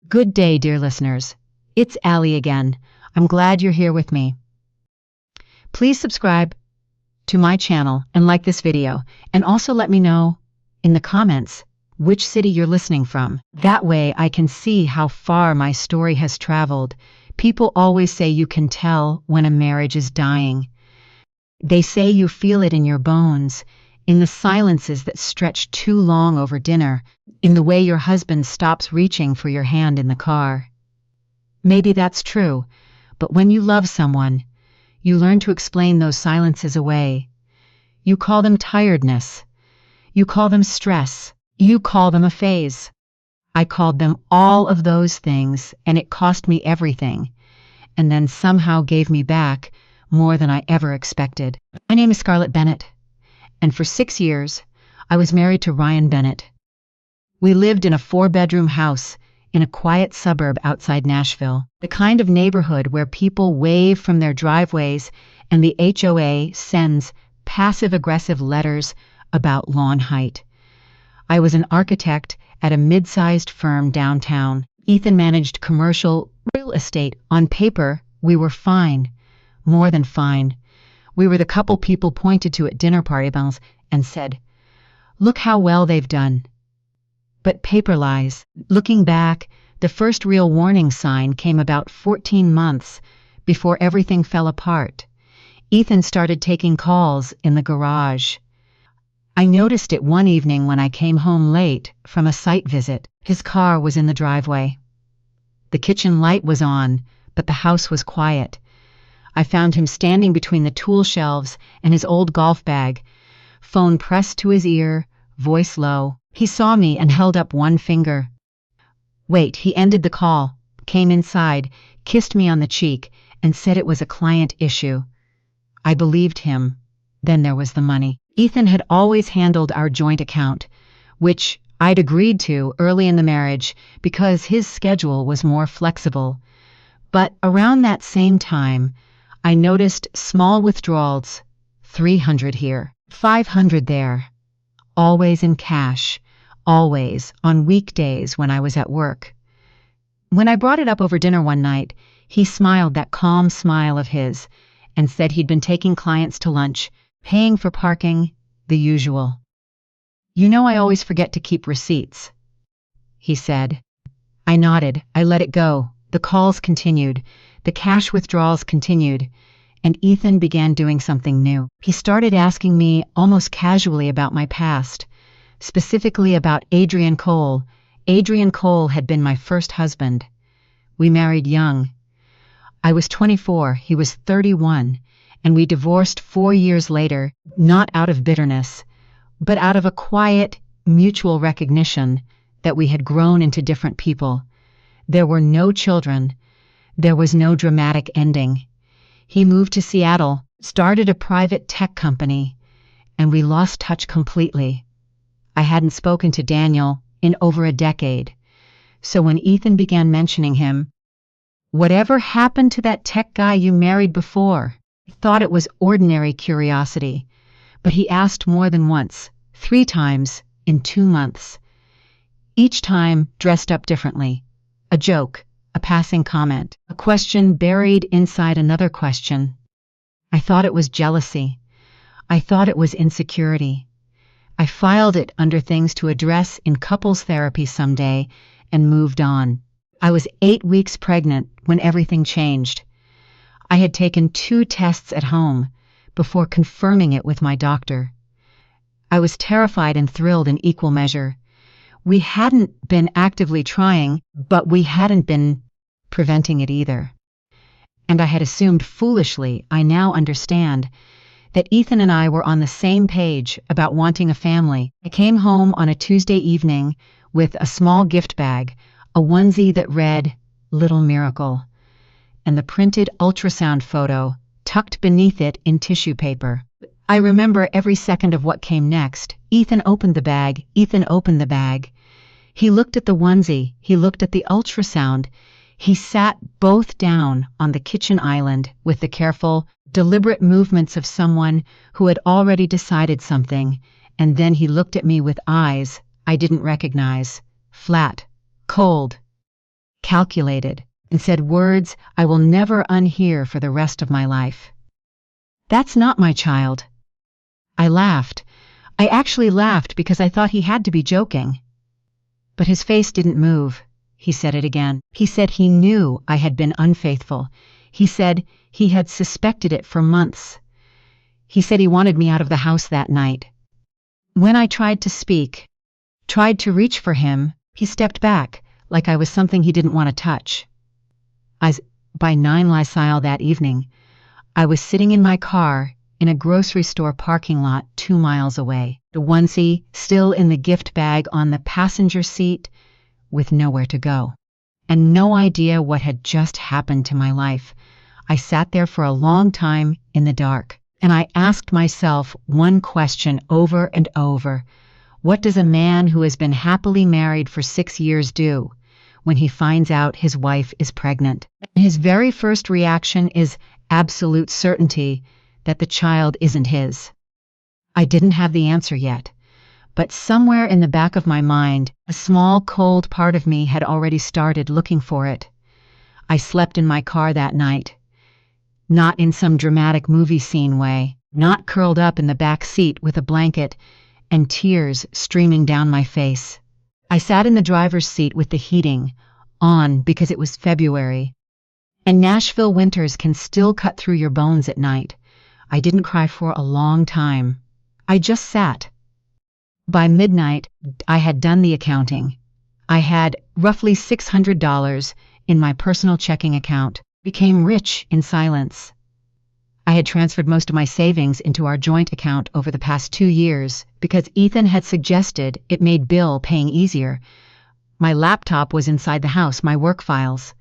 Good day, dear listeners. It's Allie again. I'm glad you're here with me. Please subscribe to my channel and like this video, and also let me know in the comments which city you're listening from. That way I can see how far my story has traveled. People always say you can tell when a marriage is dying. They say you feel it in your bones, in the silences that stretch too long over dinner, in the way your husband stops reaching for your hand in the car. Maybe that's true, but when you love someone, you learn to explain those silences away. You call them tiredness. You call them stress. You call them a phase. I called them all of those things, and it cost me everything, and then somehow gave me back more than I ever expected. My name is Scarlett Bennett, and for 6 years, I was married to Ryan Bennett. We lived in a 4-bedroom house in a quiet suburb outside Nashville, the kind of neighborhood where people wave from their driveways and the HOA sends passive-aggressive letters about lawn height. I was an architect at a mid-sized firm downtown. Ethan managed commercial real estate. On paper, we were fine, more than fine. We were the couple people pointed to at dinner parties and said, "Look how well they've done." But paper lies. Looking back, the first real warning sign came about 14 months before everything fell apart. Ethan started taking calls in the garage. I noticed it one evening when I came home late from a site visit. His car was in the driveway. The kitchen light was on, but the house was quiet. I found him standing between the tool shelves and his old golf bag, phone pressed to his ear, voice low. He saw me and held up one finger. Wait, he ended the call, came inside, kissed me on the cheek, and said it was a client issue. I believed him. Then there was the money. Ethan had always handled our joint account, which I'd agreed to early in the marriage because his schedule was more flexible. But around that same time, I noticed small withdrawals, 300 here, 500 there, always in cash, always on weekdays when I was at work. When I brought it up over dinner one night, he smiled that calm smile of his and said he'd been taking clients to lunch, paying for parking, the usual. "You know I always forget to keep receipts," he said. I nodded. I let it go. The calls continued. The cash withdrawals continued, and Ethan began doing something new. He started asking me almost casually about my past, specifically about Adrian Cole. Adrian Cole had been my first husband. We married young. I was 24, he was 31, and we divorced 4 years later, not out of bitterness, but out of a quiet, mutual recognition that we had grown into different people. There were no children. There was no dramatic ending. He moved to Seattle, started a private tech company, and we lost touch completely. I hadn't spoken to Daniel in over a decade. So when Ethan began mentioning him, "Whatever happened to that tech guy you married before?" I thought it was ordinary curiosity, but he asked more than once, 3 times in 2 months. Each time dressed up differently. A joke, a passing comment, a question buried inside another question. I thought it was jealousy. I thought it was insecurity. I filed it under things to address in couples therapy someday and moved on. I was 8 weeks pregnant when everything changed. I had taken 2 tests at home before confirming it with my doctor. I was terrified and thrilled in equal measure. We hadn't been actively trying, but we hadn't been preventing it either. And I had assumed foolishly, I now understand, that Ethan and I were on the same page about wanting a family. I came home on a Tuesday evening with a small gift bag, a onesie that read, "Little Miracle," and the printed ultrasound photo tucked beneath it in tissue paper. I remember every second of what came next. Ethan opened the bag. Ethan opened the bag. He looked at the onesie. He looked at the ultrasound. He sat both down on the kitchen island with the careful, deliberate movements of someone who had already decided something, and then he looked at me with eyes I didn't recognize, flat, cold. calculated, and said words I will never unhear for the rest of my life. "That's not my child." I laughed. I actually laughed because I thought he had to be joking. But his face didn't move. He said it again. He said he knew I had been unfaithful. He said he had suspected it for months. He said he wanted me out of the house that night. When I tried to speak, tried to reach for him, he stepped back, like I was something he didn't want to touch. By 9 Lysile that evening, I was sitting in my car in a grocery store parking lot 2 miles away, the onesie still in the gift bag on the passenger seat, with nowhere to go, and no idea what had just happened to my life. I sat there for a long time in the dark, and I asked myself one question over and over. What does a man who has been happily married for 6 years do when he finds out his wife is pregnant? His very first reaction is absolute certainty that the child isn't his. I didn't have the answer yet, but somewhere in the back of my mind, a small, cold part of me had already started looking for it. I slept in my car that night, not in some dramatic movie scene way, not curled up in the back seat with a blanket and tears streaming down my face. I sat in the driver's seat with the heating on because it was February, and Nashville winters can still cut through your bones at night. I didn't cry for a long time. I just sat. By midnight, I had done the accounting. I had roughly $600 in my personal checking account, became rich in silence. I had transferred most of my savings into our joint account over the past 2 years because Ethan had suggested it made bill paying easier. My laptop was inside the house, my work files,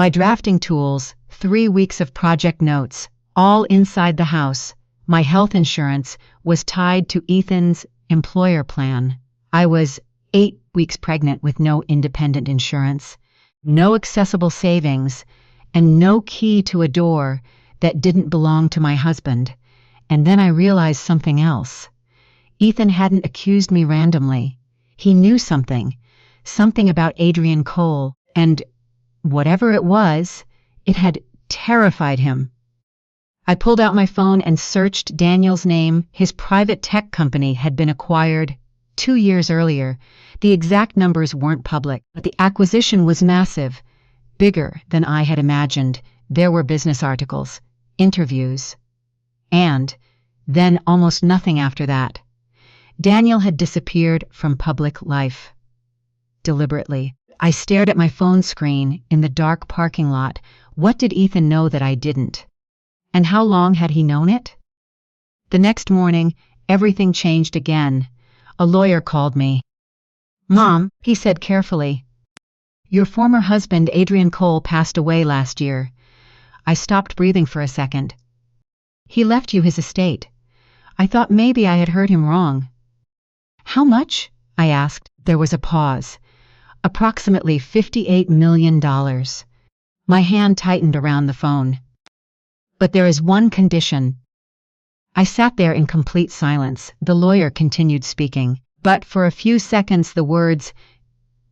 my drafting tools, 3 weeks of project notes, all inside the house. My health insurance was tied to Ethan's employer plan. I was 8 weeks pregnant with no independent insurance, no accessible savings, and no key to a door that didn't belong to my husband. And then I realized something else. Ethan hadn't accused me randomly. He knew something about Adrian Cole, and whatever it was, it had terrified him. I pulled out my phone and searched Daniel's name. His private tech company had been acquired 2 years earlier. The exact numbers weren't public, but the acquisition was massive, bigger than I had imagined. There were business articles, interviews, and then almost nothing after that. Daniel had disappeared from public life. Deliberately, I stared at my phone screen in the dark parking lot. What did Ethan know that I didn't? And how long had he known it? The next morning, everything changed again. A lawyer called me. "Mom," he said carefully, "your former husband, Adrian Cole, passed away last year." I stopped breathing for a second. "He left you his estate." I thought maybe I had heard him wrong. "How much?" I asked. There was a pause. "Approximately $58 million. My hand tightened around the phone. "But there is one condition." I sat there in complete silence. The lawyer continued speaking, but for a few seconds the words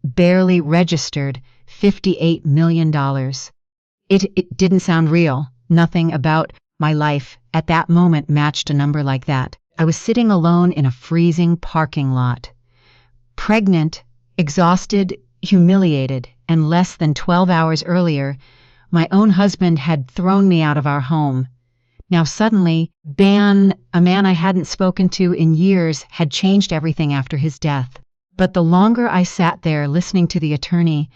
barely registered. $58 million. It didn't sound real. Nothing about my life at that moment matched a number like that. I was sitting alone in a freezing parking lot, pregnant, exhausted, humiliated, and less than 12 hours earlier, my own husband had thrown me out of our home. Now suddenly, a man I hadn't spoken to in years, had changed everything after his death. But the longer I sat there listening to the attorney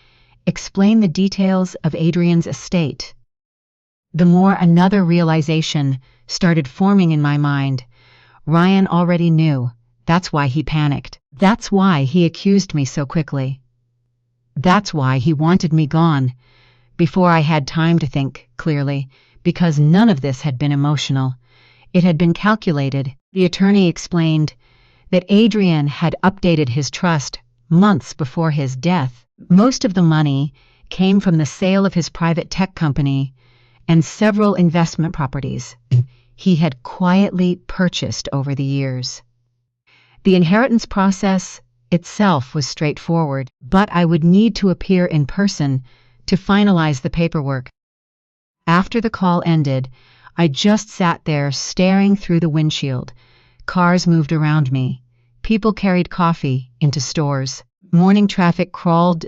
explain the details of Adrian's estate, the more another realization started forming in my mind. Ryan already knew. That's why he panicked. That's why he accused me so quickly. That's why he wanted me gone before I had time to think clearly, because none of this had been emotional. It had been calculated. The attorney explained that Adrian had updated his trust months before his death. Most of the money came from the sale of his private tech company and several investment properties he had quietly purchased over the years. The inheritance process itself was straightforward, but I would need to appear in person to finalize the paperwork. After the call ended, I just sat there staring through the windshield. Cars moved around me. People carried coffee into stores. Morning traffic crawled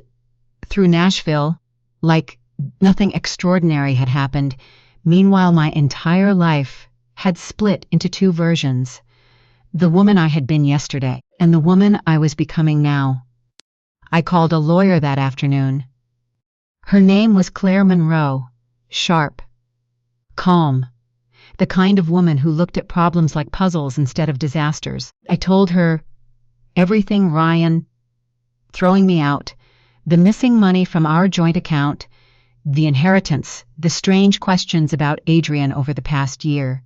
through Nashville like nothing extraordinary had happened. Meanwhile, my entire life had split into two versions. The woman I had been yesterday and the woman I was becoming now. I called a lawyer that afternoon. Her name was Claire Monroe. Sharp, calm, the kind of woman who looked at problems like puzzles instead of disasters. I told her everything: Ryan throwing me out, the missing money from our joint account, the inheritance, the strange questions about Adrian over the past year.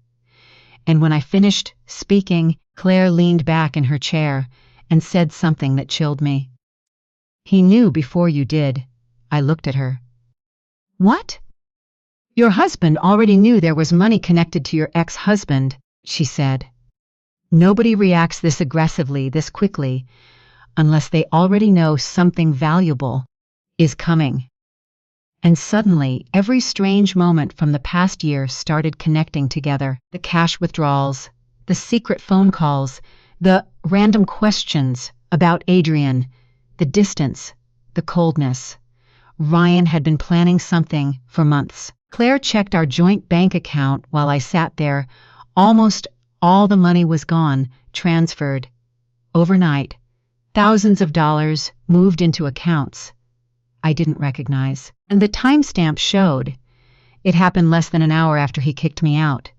And when I finished speaking, Claire leaned back in her chair and said something that chilled me. "He knew before you did." I looked at her. "What?" "Your husband already knew there was money connected to your ex-husband," she said. "Nobody reacts this aggressively, this quickly, unless they already know something valuable is coming." And suddenly, every strange moment from the past year started connecting together. The cash withdrawals, the secret phone calls, the random questions about Adrian, the distance, the coldness. Ryan had been planning something for months. Claire checked our joint bank account while I sat there. Almost all the money was gone, transferred. Overnight, thousands of dollars moved into accounts I didn't recognize. And the timestamp showed. It happened less than an hour after he kicked me out.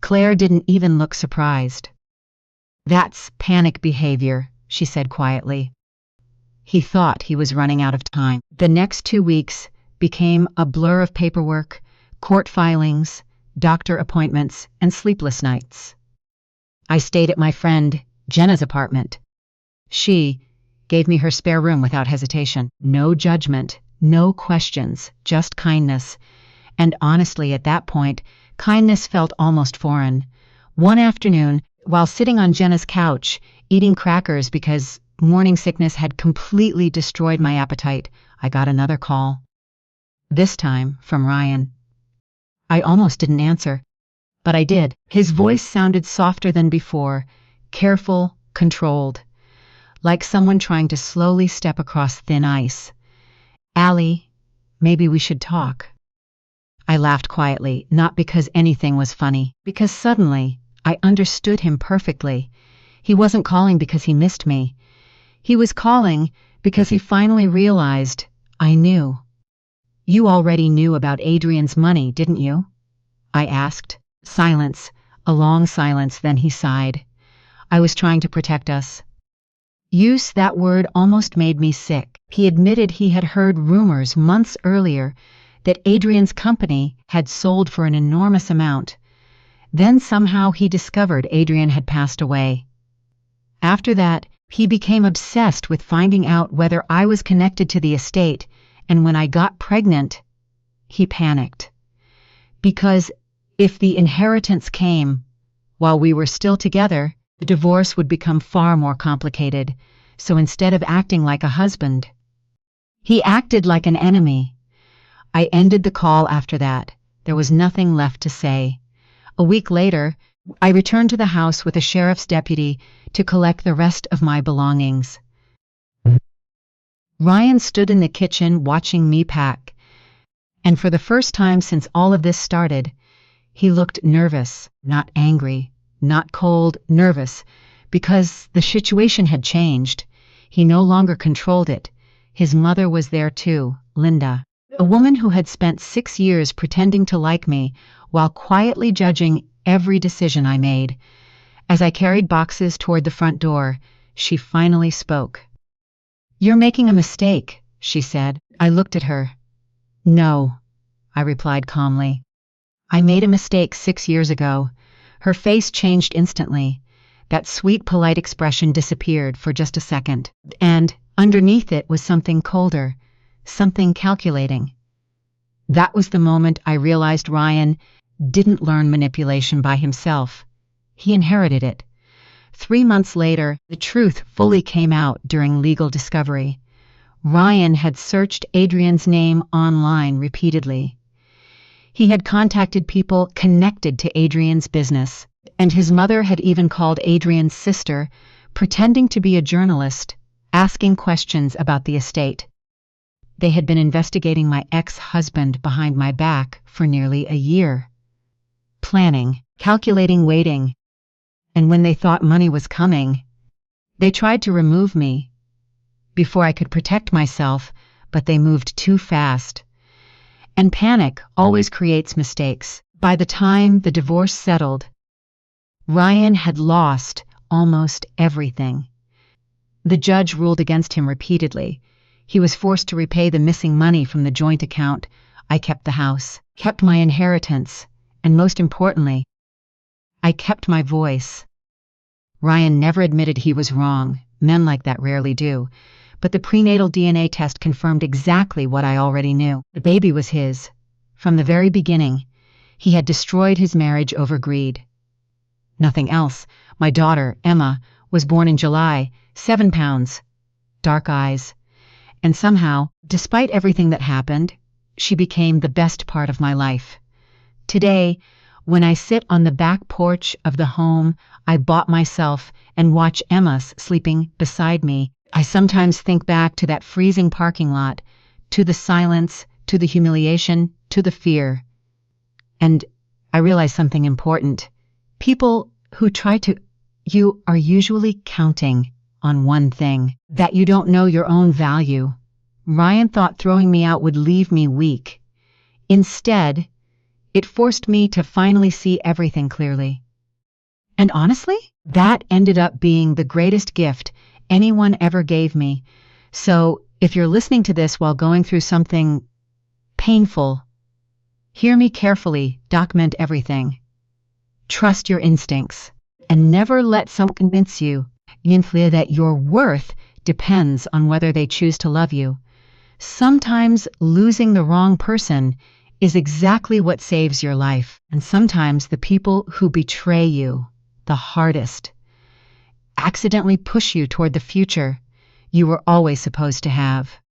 Claire didn't even look surprised. "That's panic behavior," she said quietly. He thought he was running out of time. The next 2 weeks became a blur of paperwork, court filings, doctor appointments, and sleepless nights. I stayed at my friend Jenna's apartment. She gave me her spare room without hesitation. No judgment, no questions, just kindness. And honestly, at that point, kindness felt almost foreign. One afternoon, while sitting on Jenna's couch, eating crackers because morning sickness had completely destroyed my appetite, I got another call. This time from Ryan. I almost didn't answer, but I did. His voice sounded softer than before, careful, controlled, like someone trying to slowly step across thin ice. "Allie, maybe we should talk." I laughed quietly, not because anything was funny, because suddenly I understood him perfectly. He wasn't calling because he missed me. He was calling because he finally realized I knew. "You already knew about Adrian's money, didn't you?" I asked. Silence, a long silence, then he sighed. "I was trying to protect us." Use that word almost made me sick. He admitted he had heard rumors months earlier that Adrian's company had sold for an enormous amount. Then somehow he discovered Adrian had passed away. After that, he became obsessed with finding out whether I was connected to the estate, and when I got pregnant, he panicked. Because if the inheritance came while we were still together, the divorce would become far more complicated. So instead of acting like a husband, he acted like an enemy. I ended the call after that. There was nothing left to say. A week later, I returned to the house with a sheriff's deputy to collect the rest of my belongings. Ryan stood in the kitchen watching me pack, and for the first time since all of this started, he looked nervous, not angry, not cold, nervous, because the situation had changed. He no longer controlled it. His mother was there too, Linda, a woman who had spent 6 years pretending to like me while quietly judging every decision I made. As I carried boxes toward the front door, she finally spoke. "You're making a mistake," she said. I looked at her. "No," I replied calmly. "I made a mistake 6 years ago." Her face changed instantly. That sweet, polite expression disappeared for just a second, and underneath it was something colder, something calculating. That was the moment I realized Ryan didn't learn manipulation by himself. He inherited it. 3 months later, the truth fully came out during legal discovery. Ryan had searched Adrian's name online repeatedly. He had contacted people connected to Adrian's business, and his mother had even called Adrian's sister, pretending to be a journalist, asking questions about the estate. They had been investigating my ex-husband behind my back for nearly a year. Planning, calculating, waiting. And when they thought money was coming, they tried to remove me before I could protect myself, but they moved too fast. And panic always creates mistakes. By the time the divorce settled, Ryan had lost almost everything. The judge ruled against him repeatedly. He was forced to repay the missing money from the joint account. I kept the house, kept my inheritance, and most importantly, I kept my voice. Ryan never admitted he was wrong. Men like that rarely do. But the prenatal DNA test confirmed exactly what I already knew. The baby was his. From the very beginning, he had destroyed his marriage over greed. Nothing else. My daughter, Emma, was born in July, 7 pounds, dark eyes. And somehow, despite everything that happened, she became the best part of my life. Today, when I sit on the back porch of the home I bought myself and watch Emma sleeping beside me, I sometimes think back to that freezing parking lot, to the silence, to the humiliation, to the fear. And I realize something important. People who try to, you are usually counting on one thing, that you don't know your own value. Ryan thought throwing me out would leave me weak. Instead, it forced me to finally see everything clearly. And honestly, that ended up being the greatest gift anyone ever gave me. So, if you're listening to this while going through something painful, hear me carefully, document everything. Trust your instincts, and never let someone convince you that your worth depends on whether they choose to love you. Sometimes losing the wrong person is exactly what saves your life, and sometimes the people who betray you the hardest accidentally push you toward the future you were always supposed to have.